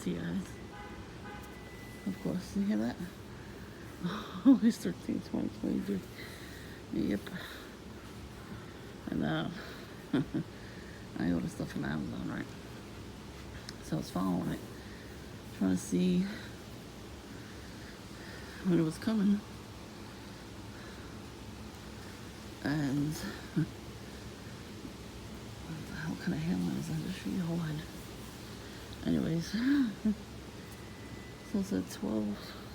to you guys. Of course, you hear that? August 13th, 2023. Yep. And I ordered stuff from Amazon, right? So I was following it, trying to see when it was coming. And what the hell kind of headline is that? Just show you. Hold on. Anyways, so it's at 12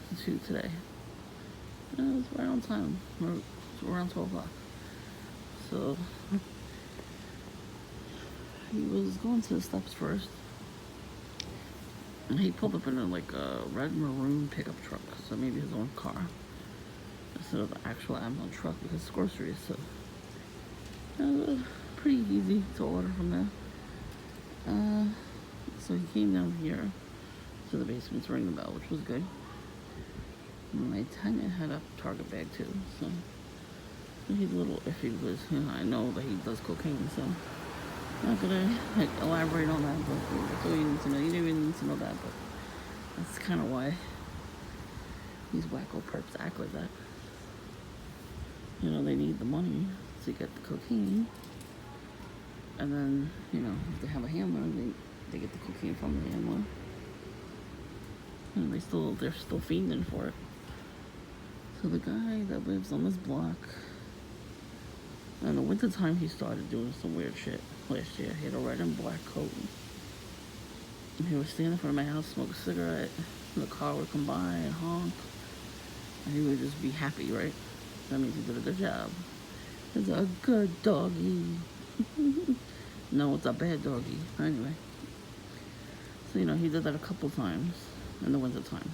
to 2 today. It was right on time. It's around 12 o'clock. So he was going to the steps first. And he pulled up in a red maroon pickup truck. So maybe his own car. Instead of the actual Amazon truck because it's groceries. So it was pretty easy to order from there. So he came down here to the basement to ring the bell, which was good. And my tenant had a Target bag too, so he's a little iffy because I know that he does cocaine, so I'm not gonna elaborate on that, but that's all you need to know. You didn't even need to know that, but that's kind of why these wacko perps act like that. They need the money to get the cocaine, and then if they have a handler, they get the cocaine from the handler, and they're still fiending for it. So the guy that lives on this block, in the wintertime, he started doing some weird shit last year. He had a red and black coat. And he would stand in front of my house, smoke a cigarette, and the car would come by and honk. And he would just be happy, right? That means he did a good job. It's a good doggy. No, it's a bad doggy. Anyway. So, he did that a couple times in the wintertime.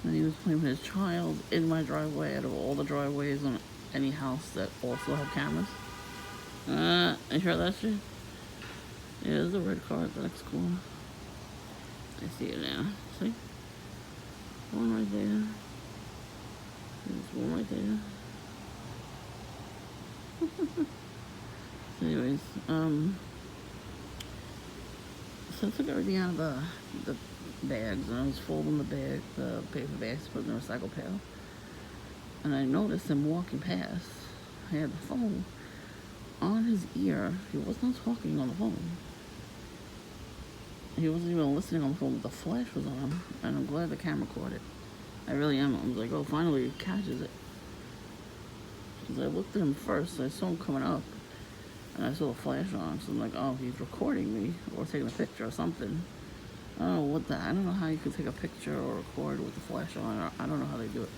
And he was playing with his child in my driveway out of all the driveways on any house that also have cameras. You hear that shit? Yeah, there's a red car at the next school. I see it now. See? One right there. There's one right there. So anyways, so I took everything out of the bags, and I was folding the paper bags, put in the recycle pail. And I noticed him walking past. I had the phone on his ear. He was not talking on the phone. He wasn't even listening on the phone, but the flash was on him. And I'm glad the camera caught it. I really am. I was like, oh, finally he catches it. Because I looked at him first, I saw him coming up. And I saw a flash on, so I'm like, oh, he's recording me or taking a picture or something. I don't know how you could take a picture or record with the flash on. I don't know how they do it.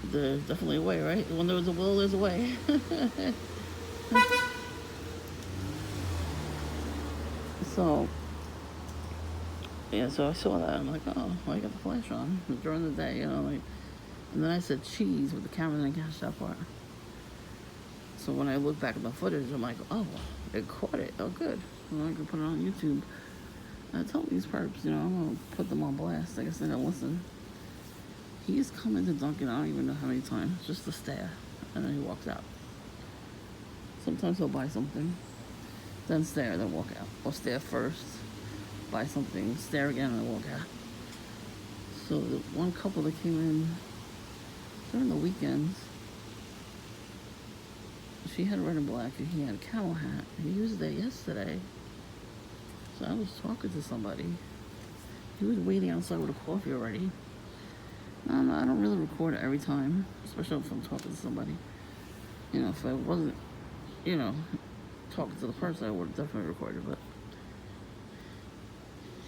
There's definitely a way, right? When there was a will, there's a way. So I saw that. I'm like, oh, well, I got the flash on during the day, and then I said cheese with the camera, and I catch that part. So when I look back at the footage, I'm like, oh, it caught it. Oh, good. Well, I can put it on YouTube. I told these perps, I'm going to put them on blast. I guess they're going to listen. He's come into Dunkin', I don't even know how many times, just to stare. And then he walks out. Sometimes he'll buy something, then stare, then walk out. Or stare first, buy something, stare again, and then walk out. So the one couple that came in during the weekends, she had red and black, and he had a camel hat. He was there yesterday. So I was talking to somebody. He was waiting outside with a coffee already. No, I don't really record it every time, especially if I'm talking to somebody. If I wasn't, talking to the person, I would have definitely recorded, but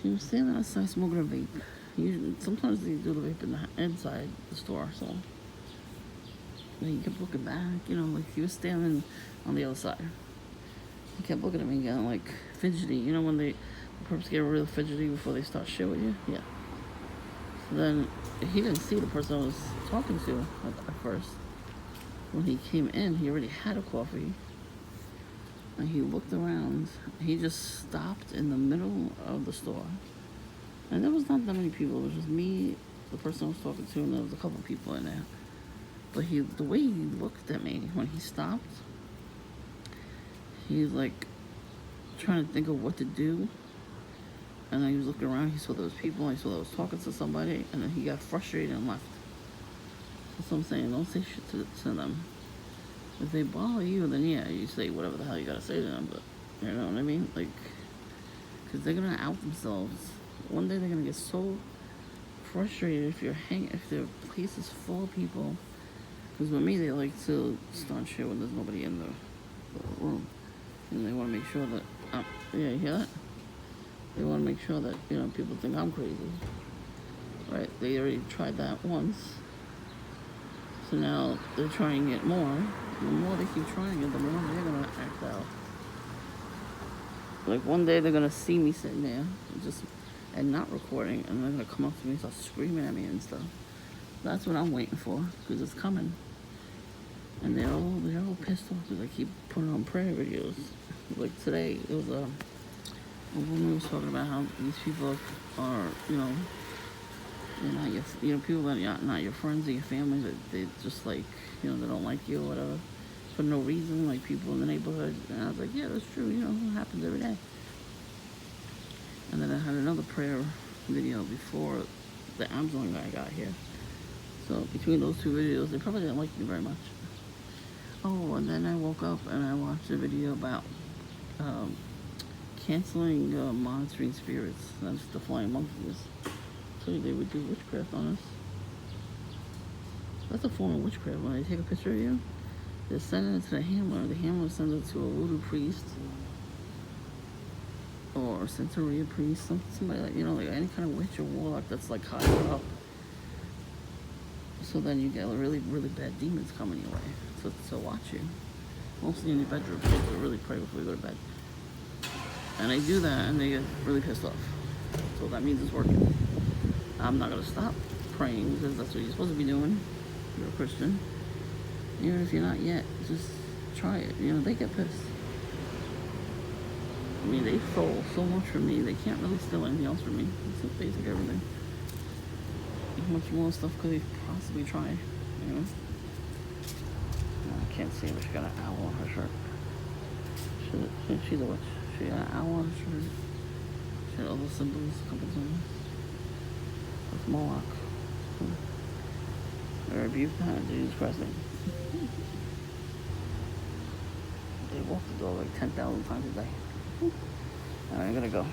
he was standing outside smoking a vape. Sometimes they do the vape inside the store, so he kept looking back, he was standing on the other side. He kept looking at me getting fidgety, when the perps get real fidgety before they start shit with you? Yeah. So then he didn't see the person I was talking to at first. When he came in, he already had a coffee. And he looked around. He just stopped in the middle of the store. And there was not that many people. It was just me, the person I was talking to, and there was a couple people in there. But the way he looked at me when he stopped, he's trying to think of what to do. And then he was looking around, he saw those people, and he saw that was talking to somebody, and then he got frustrated and left. That's what I'm saying, don't say shit to them. If they bother you, then yeah, you say whatever the hell you gotta say to them, but you know what I mean? Like, because they're gonna out themselves. One day they're gonna get so frustrated if their place is full of people. Because with me, they like to start shit when there's nobody in the room. And they want to make sure that, yeah, you hear that? They want to make sure that, people think I'm crazy. Right? They already tried that once. So now they're trying it more. The more they keep trying it, the more they're going to act out. Like one day they're going to see me sitting there and not recording, and they're going to come up to me and start screaming at me and stuff. That's what I'm waiting for, because it's coming. And they're all pissed off because I keep putting on prayer videos. Like today, it was a woman was talking about how these people are, they're not people that are not your friends or your family, that they just like, they don't like you or whatever for no reason, like people in the neighborhood. And I was like, yeah, that's true, it happens every day. And then I had another prayer video before the Amazon guy got here. So between those two videos, they probably didn't like me very much. Oh, and then I woke up and I watched a video about canceling monitoring spirits. That's the flying monkeys. So they would do witchcraft on us. That's a form of witchcraft. When they take a picture of you, they send it to the handler. The handler sends it to a voodoo priest or a Santeria priest, somebody like, like any kind of witch or warlock that's like high up. So then you get really, really bad demons coming your way to watch you. Mostly in your bedroom. You have to really pray before you go to bed. And they do that and they get really pissed off. So that means it's working. I'm not going to stop praying because that's what you're supposed to be doing. You're a Christian. Even if you're not yet, just try it. They get pissed. I mean, they stole so much from me. They can't really steal anything else from me. It's basic everything. How much more stuff could they possibly try? I can't see her. She got an owl on her shirt. She's a witch. She got an owl on her shirt. She had all the symbols, a couple times. That's Moloch. I rebuke that in Jesus Christ's name. They walk the dog like 10,000 times a day. Alright, I gotta go.